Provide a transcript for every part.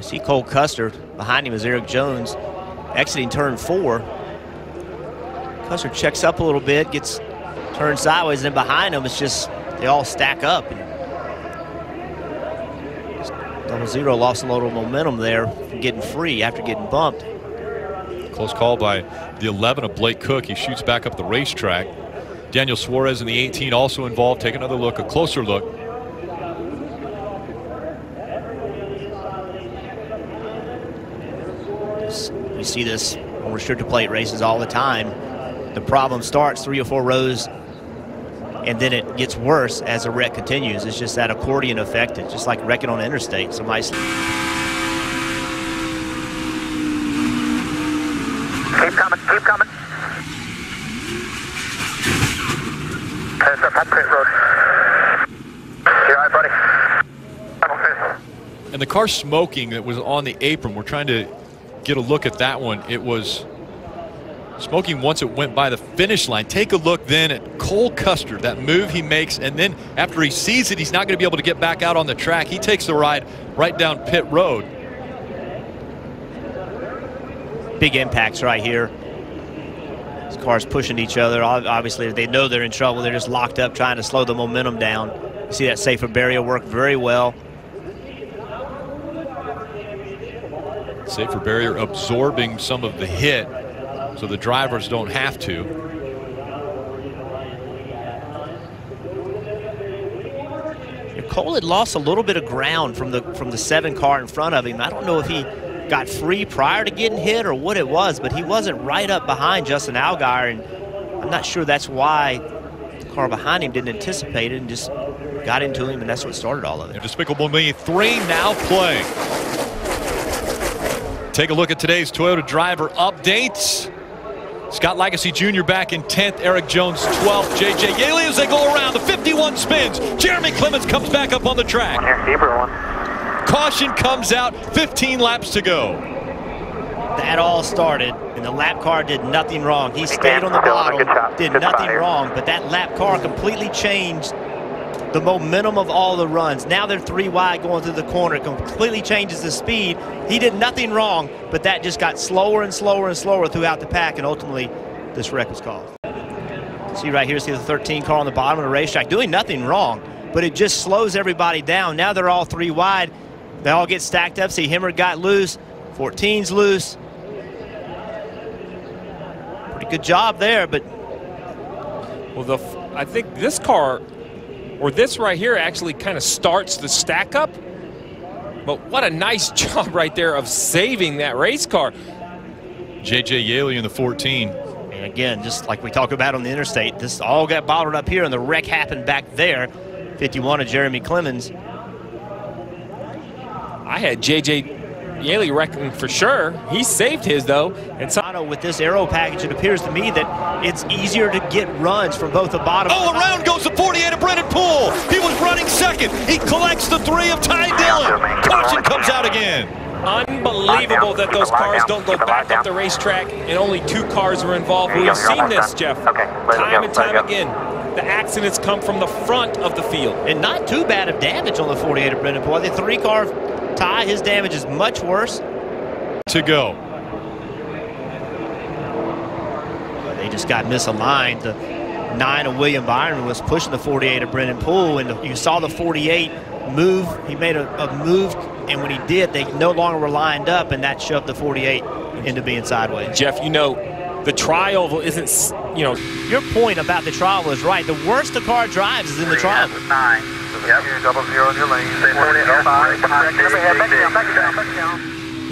You see Cole Custer. Behind him is Erik Jones exiting turn 4. Custer checks up a little bit, gets turned sideways, and then behind him it's just they all stack up. Double Zero lost a little momentum there from getting free after getting bumped. Close call by the 11 of Blake Cook. He shoots back up the racetrack. Daniel Suarez in the 18 also involved. Take another look, a closer look. We see this on restricted plate races all the time. The problem starts 3 or 4 rows, and then it gets worse as the wreck continues. It's just that accordion effect. It's just like wrecking on an interstate. Somebody's keep coming, keep coming. That's up pit road. You all right, buddy? And the car smoking that was on the apron, we're trying to get a look at that one. It was smoking once it went by the finish line. Take a look then at Cole Custer, that move he makes, and then after he sees it, he's not going to be able to get back out on the track. He takes the ride right down pit road. Big impacts right here. These cars pushing each other. Obviously, they know they're in trouble. They're just locked up trying to slow the momentum down. You see that safer barrier work very well. Safer barrier absorbing some of the hit, so the drivers don't have to. Cole had lost a little bit of ground from the 7 car in front of him. I don't know if he got free prior to getting hit or what it was, but he wasn't right up behind Justin Allgaier, and I'm not sure that's why the car behind him didn't anticipate it and just got into him, and that's what started all of it. And Despicable Me 3 now playing. Take a look at today's Toyota driver updates. Scott Legacy Jr. back in 10th, Erik Jones 12th, J.J. Yeley as they go around, the 51 spins. Jeremy Clements comes back up on the track. Caution comes out, 15 laps to go. That all started, and the lap car did nothing wrong. He stayed on the bottom, did nothing wrong, but that lap car completely changed the momentum of all the runs. Now they're 3 wide going through the corner. It completely changes the speed. He did nothing wrong, but that just got slower and slower and slower throughout the pack, and ultimately this wreck was caused. See right here, see the 13 car on the bottom of the racetrack doing nothing wrong, but it just slows everybody down. Now they're all 3 wide. They all get stacked up. See, Hemmer got loose. 14's loose. Pretty good job there, but well, I think this car, or this right here, actually kind of starts the stack up. But what a nice job right there of saving that race car. J.J. Yeley in the 14. And again, just like we talked about on the interstate, this all got bottled up here, and the wreck happened back there. 51 of Jeremy Clements. I had J.J. Yeley wrecking for sure. He saved his, though. And with this aero package, it appears to me that it's easier to get runs from both the bottom. Oh, around goes the 48 of Brennan Poole. He was running second. He collects the 3 of Ty Dillon. Caution comes out again. Unbelievable that those cars don't go back up the racetrack and only 2 cars were involved. We've seen this, Jeff, time and time again. The accidents come from the front of the field. And not too bad of damage on the 48 of Brennan Poole. The 3-car Ty, his damage is much worse. To go. They just got misaligned. The 9 of William Byron was pushing the 48 of Brennan Poole, and you saw the 48 move. He made a move, and when he did, they no longer were lined up, and that shoved the 48 into being sideways. Jeff, you know, the tri-oval isn't, you know. Your point about the tri-oval is right. The worst the car drives is in the tri-oval. 9. Yep. 0 in your lane.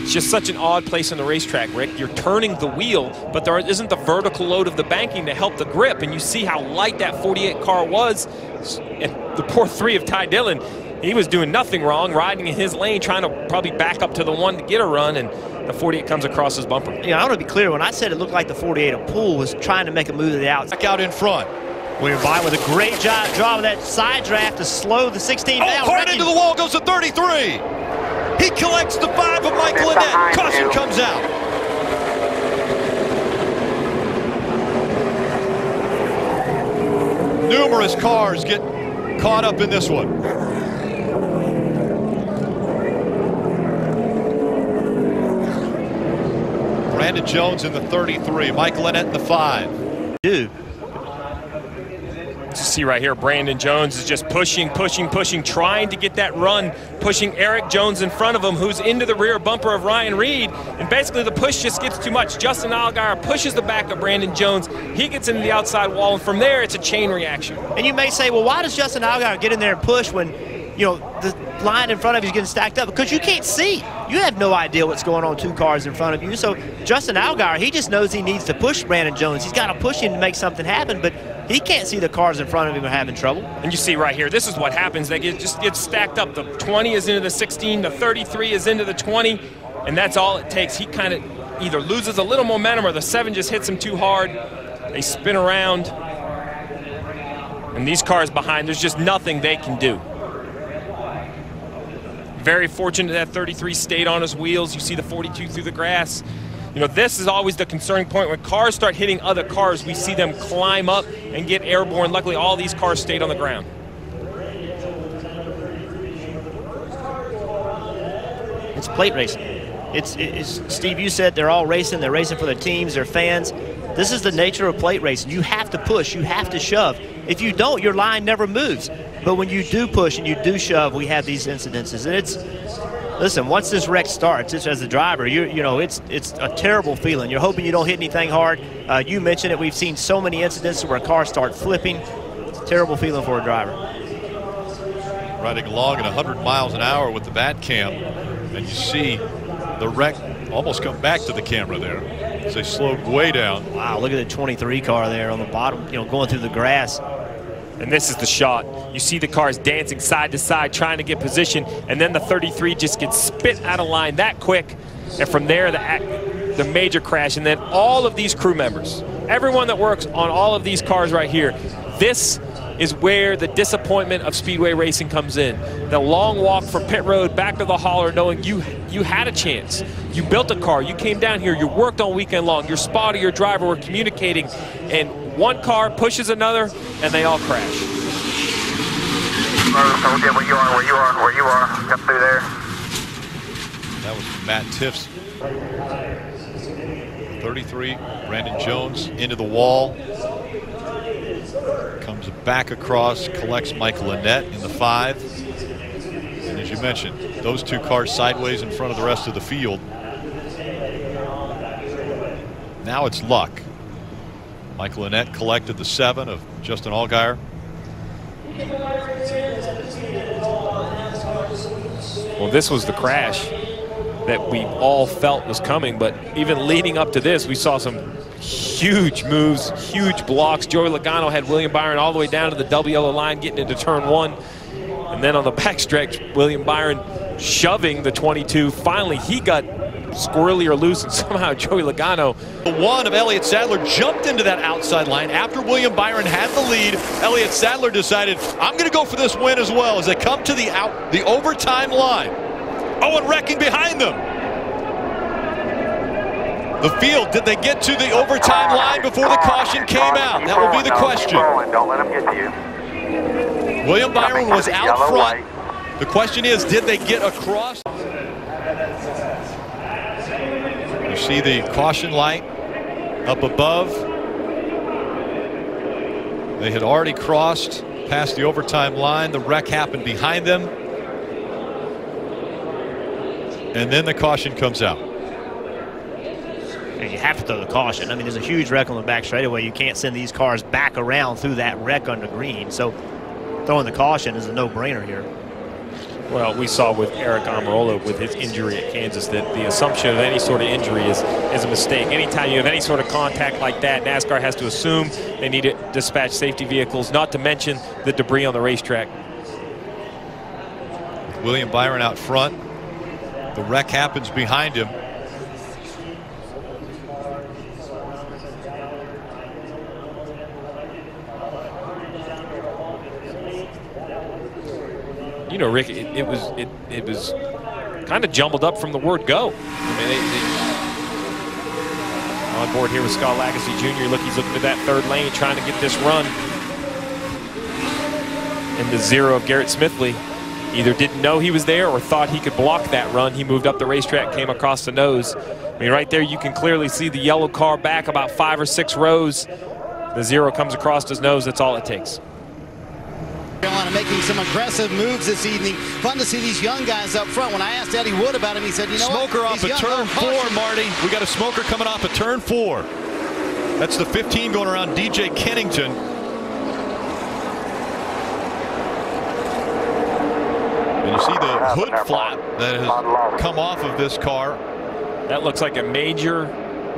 It's just such an odd place on the racetrack, Rick. You're turning the wheel, but there isn't the vertical load of the banking to help the grip. And you see how light that 48 car was. And the poor 3 of Ty Dillon, he was doing nothing wrong, riding in his lane, trying to probably back up to the 1 to get a run, and the 48 comes across his bumper. Yeah, I want to be clear. When I said it looked like the 48 of Poole was trying to make a move to the outside. Back out in front. William Byron with a great job of that side draft to slow the 16 down. Hard into the wall goes the 33. He collects the 5 of Michael Annett. Caution comes out. Numerous cars get caught up in this one. Brandon Jones in the 33. Michael Annett in the 5. Dude. You see right here, Brandon Jones is just pushing, trying to get that run, pushing Erik Jones in front of him, who's into the rear bumper of Ryan Reed. And basically the push just gets too much. Justin Allgaier pushes the back of Brandon Jones. He gets into the outside wall, and from there, it's a chain reaction. And you may say, well, why does Justin Allgaier get in there and push when, you know, the line in front of you is getting stacked up? Because you can't see. You have no idea what's going on 2 cars in front of you. So Justin Allgaier, he just knows he needs to push Brandon Jones. He's got to push him to make something happen, but he can't see the cars in front of him are having trouble. And you see right here, this is what happens. They just get stacked up. The 20 is into the 16, the 33 is into the 20, and that's all it takes. He kind of either loses a little momentum or the 7 just hits him too hard. They spin around, and these cars behind, there's just nothing they can do. Very fortunate that 33 stayed on his wheels. You see the 42 through the grass. You know, this is always the concerning point. When cars start hitting other cars, we see them climb up and get airborne. Luckily, all these cars stayed on the ground. It's plate racing. It's Steve, you said they're all racing. They're racing for their teams, their fans. This is the nature of plate racing. You have to push. You have to shove. If you don't, your line never moves. But when you do push and you do shove, we have these incidences. And it's, listen, once this wreck starts, it's as a driver, you know, it's a terrible feeling. You're hoping you don't hit anything hard. You mentioned it. We've seen so many incidents where cars start flipping. It's a terrible feeling for a driver. Riding along at 100 miles an hour with the bat cam, and you see the wreck almost come back to the camera there as they slowed way down. Wow, look at the 23 car there on the bottom, you know, going through the grass. And this is the shot. You see the cars dancing side to side, trying to get position, and then the 33 just gets spit out of line that quick. And from there, the major crash. And then all of these crew members, everyone that works on all of these cars right here, this is where the disappointment of speedway racing comes in. The long walk from pit road back to the hauler, knowing you had a chance. You built a car, you came down here, you worked all weekend long, your spotter, your driver were communicating, and one car pushes another, and they all crash. Where you are. Come through there. That was Matt Tiff's 33. Brandon Jones into the wall. Comes back across, collects Michael Annett in the 5. And as you mentioned, those 2 cars sideways in front of the rest of the field. Now it's luck. Michael Annett collected the 7 of Justin Allgaier. Well, this was the crash that we all felt was coming, but even leading up to this, we saw some huge moves, huge blocks. Joey Logano had William Byron all the way down to the double yellow line, getting into turn 1. And then on the backstretch, William Byron shoving the 22. Finally, he got squirrely or loose, and somehow Joey Logano. The 1 of Elliott Sadler jumped into that outside line after William Byron had the lead. Elliott Sadler decided, I'm going to go for this win as well, as they come to the overtime line. Oh, and wrecking behind them. The field, did they get to the overtime line before the caution came out? That will be the question. Don't let them get to you. William Byron was out front. The question is, did they get across? You see the caution light up above. They had already crossed past the overtime line. The wreck happened behind them. And then the caution comes out. And you have to throw the caution. I mean, there's a huge wreck on the back straightaway. You can't send these cars back around through that wreck under green. So throwing the caution is a no-brainer here. Well, we saw with Eric Almirola with his injury at Kansas that the assumption of any sort of injury is a mistake. Anytime you have any sort of contact like that, NASCAR has to assume they need to dispatch safety vehicles, not to mention the debris on the racetrack. William Byron out front. The wreck happens behind him. You know, Rick, it was kind of jumbled up from the word go. I mean, on board here with Scott Lagasse Jr. Look, he's looking at that 3rd lane, trying to get this run. And the 0 of Garrett Smithley. Either didn't know he was there or thought he could block that run. He moved up the racetrack, came across the nose. I mean, right there you can clearly see the yellow car back about 5 or 6 rows. The 0 comes across his nose. That's all it takes. Carolina making some aggressive moves this evening. Fun to see these young guys up front. When I asked Eddie Wood about him, he said, you know smoker what? off at turn 4, Marty. We got a smoker coming off at turn 4. That's the 15 going around DJ Kennington. And you see the hood flap that has come off of this car. That looks like a major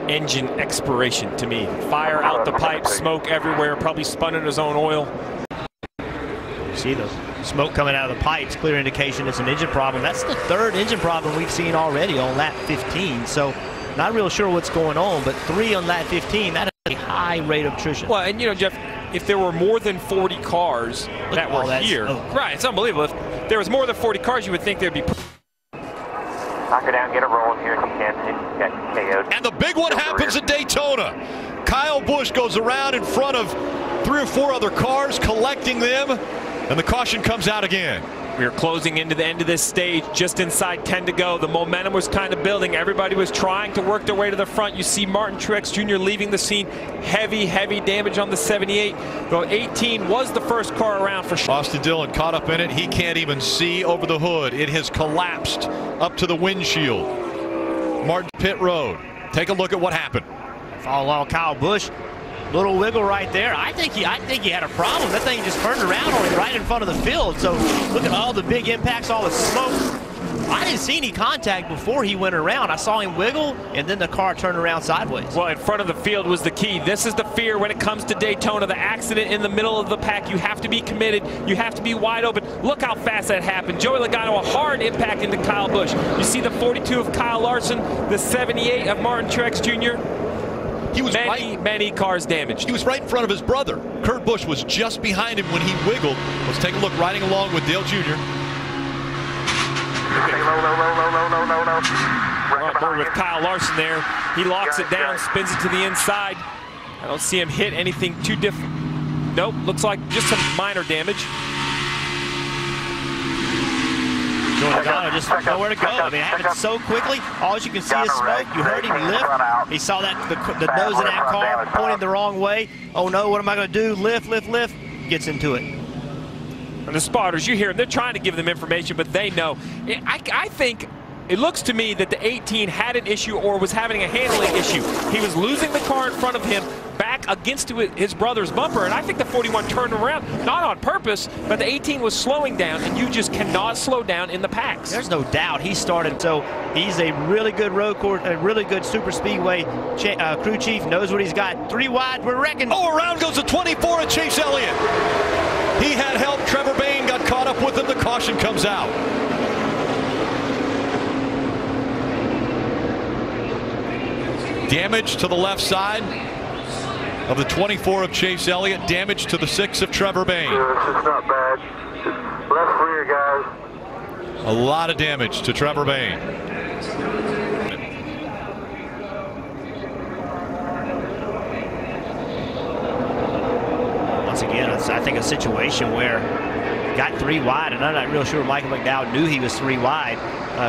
engine expiration to me. Fire out the pipe, smoke everywhere, probably spun in his own oil. You see the smoke coming out of the pipes, clear indication it's an engine problem. That's the 3rd engine problem we've seen already on lap 15. So not real sure what's going on, but 3 on lap 15, that is a high rate of attrition. Well, and you know, Jeff, if there were more than 40 cars that were here, right, it's unbelievable. If there was more than 40 cars, you would think there'd be. Knock her down, get her rolling here if you can. She got KO'd. And the big one happens at Daytona. Kyle Busch goes around in front of 3 or 4 other cars, collecting them, and the caution comes out again. We are closing into the end of this stage, just inside 10 to go. The momentum was kind of building. Everybody was trying to work their way to the front. You see Martin Truex Jr. leaving the scene. Heavy, heavy damage on the 78. Though 18 was the first car around for sure. Austin Dillon caught up in it. He can't even see over the hood. It has collapsed up to the windshield. Martin pit road. Take a look at what happened. Follow along Kyle Busch. Little wiggle right there. I think he had a problem. That thing just turned around on him right in front of the field. So look at all the big impacts, all the smoke. I didn't see any contact before he went around. I saw him wiggle, and then the car turned around sideways. Well, in front of the field was the key. This is the fear when it comes to Daytona. The accident in the middle of the pack. You have to be committed. You have to be wide open. Look how fast that happened. Joey Logano, a hard impact into Kyle Busch. You see the 42 of Kyle Larson, the 78 of Martin Truex Jr. He was many cars damaged. He was right in front of his brother. Kurt Busch was just behind him when he wiggled. Let's take a look riding along with Dale Jr. Right with Kyle Larson there. He locks it down, spins it to the inside. I don't see him hit anything too different. Nope, looks like just some minor damage. Logano just nowhere to go. I mean, it happened so quickly. All you can see is smoke. You heard him lift. He saw that the nose of that car pointing the wrong way. Oh no, what am I going to do? Lift, lift, lift. Gets into it. And the spotters, you hear them. They're trying to give them information, but they know. I think it looks to me that the 18 had an issue or was having a handling issue. He was losing the car in front of him back against his brother's bumper, and I think the 41 turned around, not on purpose, but the 18 was slowing down, and you just cannot slow down in the packs. There's no doubt he started, so he's a really good road course, a really good super speedway crew chief, knows what he's got. 3 wide, we're wrecking. Oh, around goes the 24 of Chase Elliott. He had help. Trevor Bayne got caught up with him. The caution comes out. Damage to the left side of the 24 of Chase Elliott. Damage to the 6 of Trevor Bayne. This is not bad. Just left rear, guys. A lot of damage to Trevor Bayne. Once again, it's, I think, a situation where got 3 wide, and I'm not real sure Michael McDowell knew he was 3 wide.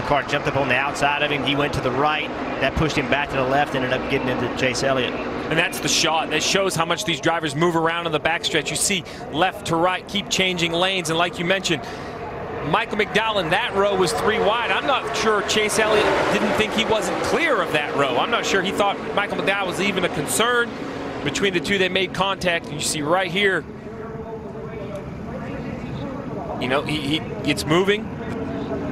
Car jumped up on the outside of him. He went to the right. That pushed him back to the left, ended up getting into Chase Elliott. And that's the shot. That shows how much these drivers move around on the backstretch. You see left to right, keep changing lanes. And like you mentioned, Michael McDowell in that row was 3 wide. I'm not sure Chase Elliott didn't think he wasn't clear of that row. I'm not sure he thought Michael McDowell was even a concern. Between the two, they made contact. And you see right here, you know, it's moving.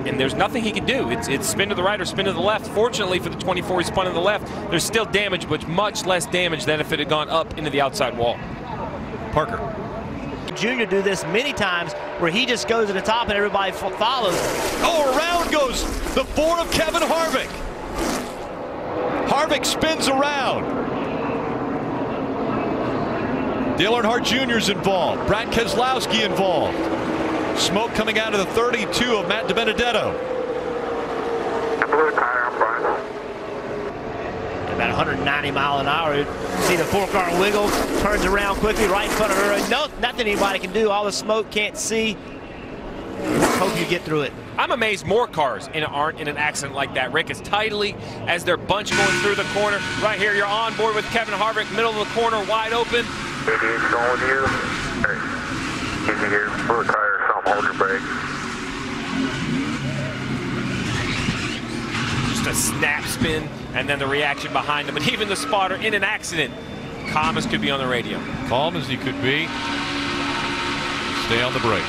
And there's nothing he can do. It's spin to the right or spin to the left. Fortunately for the 24, he spun to the left. There's still damage, but much less damage than if it had gone up into the outside wall. Parker. Junior do this many times where he just goes to the top and everybody follows. Oh, around goes the 4 of Kevin Harvick. Harvick spins around. Dale Earnhardt Jr. is involved. Brad Keselowski involved. Smoke coming out of the 32 of Matt DiBenedetto. Blue tire, I'm fine. About 190 miles an hour. See the 4-car wiggle, turns around quickly right in front of her. No, nothing anybody can do. All the smoke, can't see. hope you get through it. I'm amazed more cars aren't in an accident like that, Rick, as tidily as their bunch going through the corner. Right here, you're on board with Kevin Harvick, middle of the corner, wide open. 88's going with you. Hey, easy here. Pull the tire or something, hold your brake. Just a snap spin, and then the reaction behind him. And even the spotter in an accident, calm as could be on the radio. Calm as he could be. Stay on the brakes.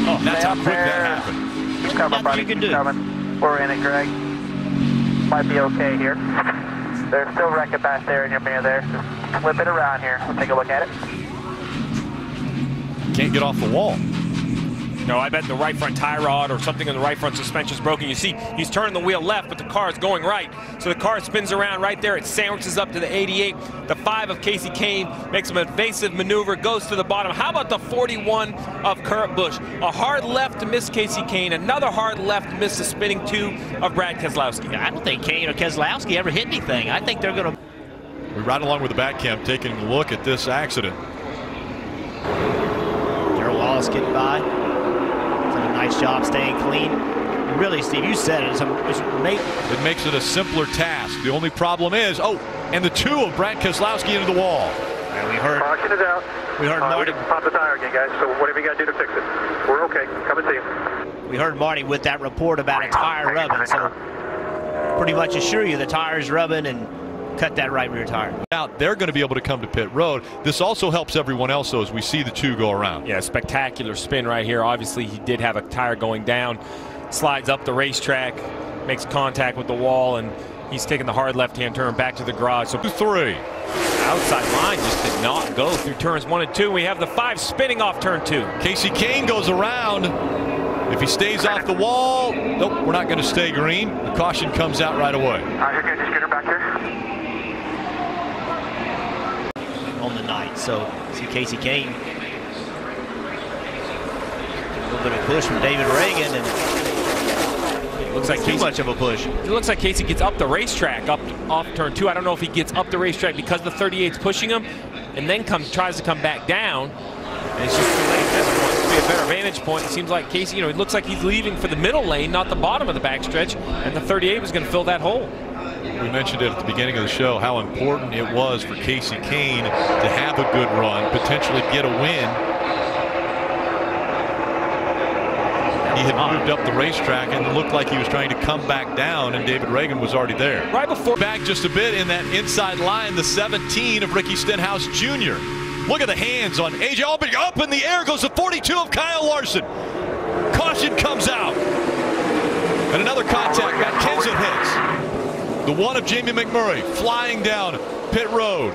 Oh, that's how quick that happened. Cover, buddy. You can do. Coming. We're in it, Greg. Might be okay here. There's still wrecking back there in your mirror there. Just flip it around here. We'll take a look at it. Can't get off the wall. No, I bet the right front tie rod or something in the right front suspension is broken. You see, he's turning the wheel left, but the car is going right. So the car spins around right there. It sandwiches up to the 88. The 5 of Kasey Kahne makes an evasive maneuver, goes to the bottom. How about the 41 of Kurt Busch? A hard left to miss Kasey Kahne. Another hard left to miss the spinning 2 of Brad Keselowski. I don't think Kahne or Keselowski ever hit anything. I think they're going to. We ride along with the back cam taking a look at this accident. Darrell Wallace getting by. Nice job staying clean. Really, Steve, you said it. It makes it a simpler task. The only problem is, and the 2 of Brad Keselowski into the wall. And we heard. Caution is out. We heard Marty. We pop the tire again, guys. So whatever you got to do to fix it. We're okay. Come and see you. We heard Marty with that report about a tire rubbing. So pretty much assure you the tire's rubbing and cut that right rear tire. Now they're going to be able to come to pit road. This also helps everyone else, though, as we see the 2 go around. Yeah, spectacular spin right here. Obviously, he did have a tire going down. Slides up the racetrack, makes contact with the wall, and he's taking the hard left-hand turn back to the garage. So 3. Outside line just did not go through turns 1 and 2. We have the 5 spinning off turn 2. Kasey Kahne goes around. If he stays off the wall, nope, we're not going to stay green. The caution comes out right away. You're good. Just get her back here. On the night. So see Kasey Kahne. A little bit of push from David Ragan, and it looks like too much of a push. It looks like Kasey gets up the racetrack, off turn 2. I don't know if he gets up the racetrack because the 38's pushing him, and then tries to come back down. And it's just too late at this point to be a better vantage point. It seems like Kasey, it looks like he's leaving for the middle lane, not the bottom of the backstretch, and the 38 was going to fill that hole. We mentioned it at the beginning of the show, how important it was for Kasey Kahne to have a good run, potentially get a win. He had moved up the racetrack and looked like he was trying to come back down, and David Ragan was already there. Right before back just a bit in that inside line, the 17 of Ricky Stenhouse Jr. Look at the hands on AJ Allgaier. Up in the air goes the 42 of Kyle Larson. Caution comes out. And another contact. Matt Kenseth hits. The 1 of Jamie McMurray flying down pit road.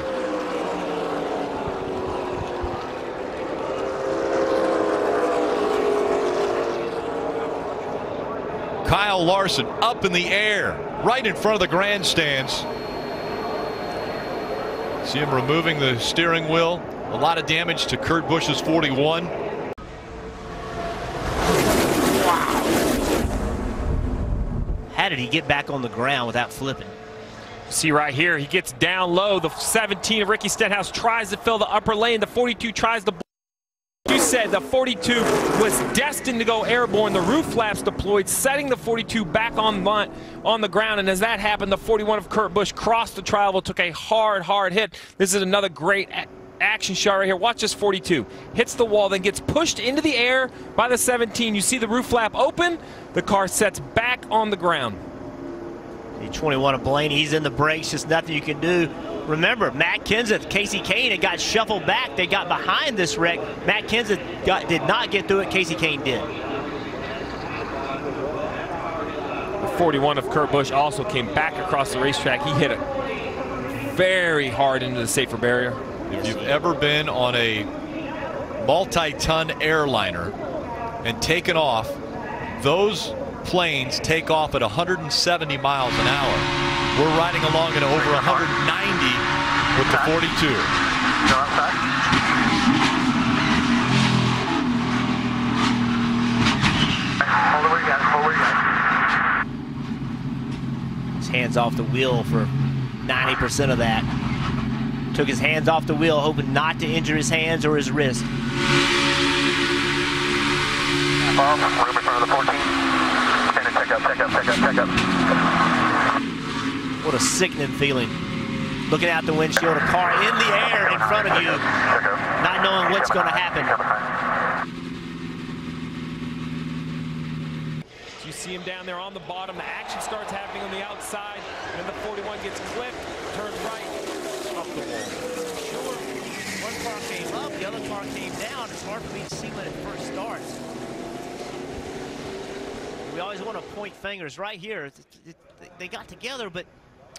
Kyle Larson up in the air, right in front of the grandstands. See him removing the steering wheel. A lot of damage to Kurt Busch's 41. How did he get back on the ground without flipping? See right here, he gets down low. The 17 of Ricky Stenhouse tries to fill the upper lane. The 42 tries to. You said the 42 was destined to go airborne. The roof flaps deployed, setting the 42 back on the ground. And as that happened, the 41 of Kurt Busch crossed the tri-oval, took a hard hit. This is another great action shot right here. Watch this 42. Hits the wall, then gets pushed into the air by the 17. You see the roof flap open. The car sets back on the ground. The 21 of Blaney, he's in the brakes, just nothing you can do. Remember, Matt Kenseth, Kasey Kahne had got shuffled back. They got behind this wreck. Matt Kenseth did not get through it. Kasey Kahne did. The 41 of Kurt Busch also came back across the racetrack. He hit it very hard into the safer barrier. If you've ever been on a multi-ton airliner and taken off, those planes take off at 170 miles an hour. We're riding along at over 190 with the 42. Go outside. Hold it where you got it. Hold where you got it. His hands off the wheel for 90% of that. Took his hands off the wheel, hoping not to injure his hands or his wrist. room in front of the 14. And check up. What a sickening feeling. Looking out the windshield, a car in the air in front of you, not knowing what's going to happen. You see him down there on the bottom. The action starts happening on the outside. Then the 41 gets clipped, turns right, up the wall. Sure, one car came up, the other car came down. It's hard for me to see when it first starts. We always want to point fingers right here. They got together, but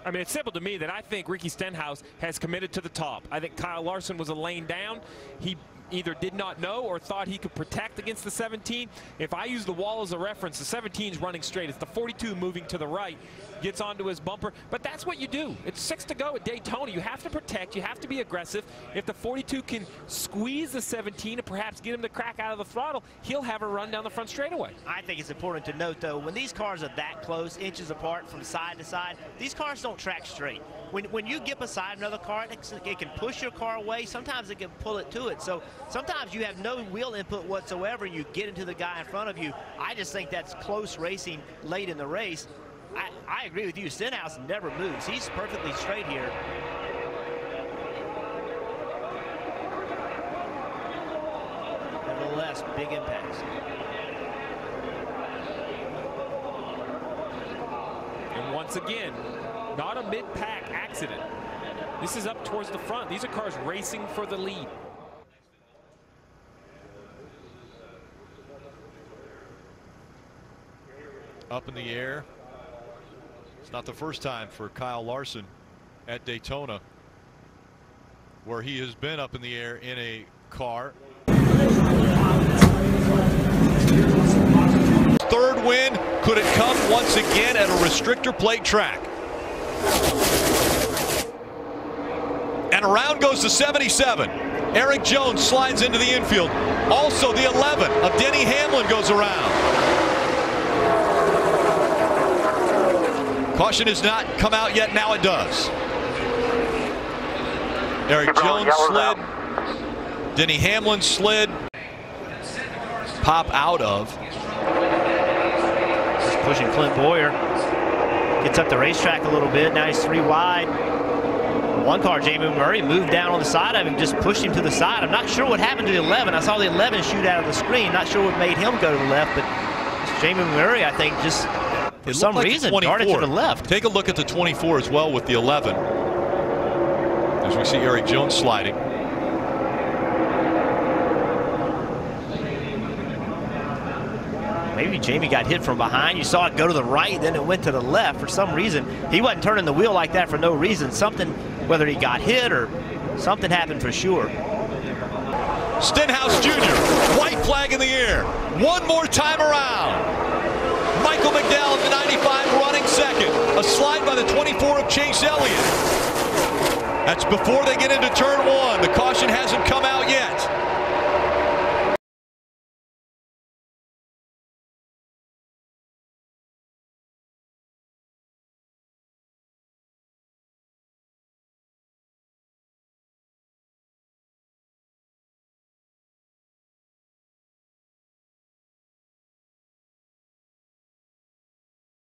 I mean, it's simple to me that I think Ricky Stenhouse has committed to the top. I think Kyle Larson was a lane down. He either did not know or thought he could protect against the 17. If I use the wall as a reference, the 17 is running straight. It's the 42 moving to the right, gets onto his bumper. But that's what you do. It's 6 to go at Daytona. You have to protect. You have to be aggressive. If the 42 can squeeze the 17 and perhaps get him to crack out of the throttle, he'll have a run down the front straightaway. I think it's important to note, though, when these cars are that close, inches apart from side to side, these cars don't track straight. When you get beside another car, it can push your car away. Sometimes it can pull it to it. So sometimes you have no wheel input whatsoever. You get into the guy in front of you. I just think that's close racing late in the race. I agree with you. Stenhouse never moves. He's perfectly straight here. Nevertheless, big impacts. And once again, not a mid-pack accident. This is up towards the front. These are cars racing for the lead. Up in the air. It's not the first time for Kyle Larson at Daytona where he has been up in the air in a car. Third win, could it come once again at a restrictor plate track? And around goes the 77. Erik Jones slides into the infield. Also the 11 of Denny Hamlin goes around. Caution has not come out yet. Now it does. Erik Jones slid. Denny Hamlin slid. Pop out of. Just pushing Clint Boyer. Gets up the racetrack a little bit. Now he's 3 wide. One car, Jamie Murray, moved down on the side of him, just pushed him to the side. I'm not sure what happened to the 11. I saw the 11 shoot out of the screen. Not sure what made him go to the left, but Jamie Murray, I think, just for some reason darted to the left. Take a look at the 24 as well with the 11. As we see Erik Jones sliding. Maybe Jamie got hit from behind. You saw it go to the right, then it went to the left. For some reason, he wasn't turning the wheel like that for no reason. Something, whether he got hit or something happened for sure. Stenhouse Jr., white flag in the air. One more time around. Michael McDowell in the 95 running second. A slide by the 24 of Chase Elliott. That's before they get into turn 1. The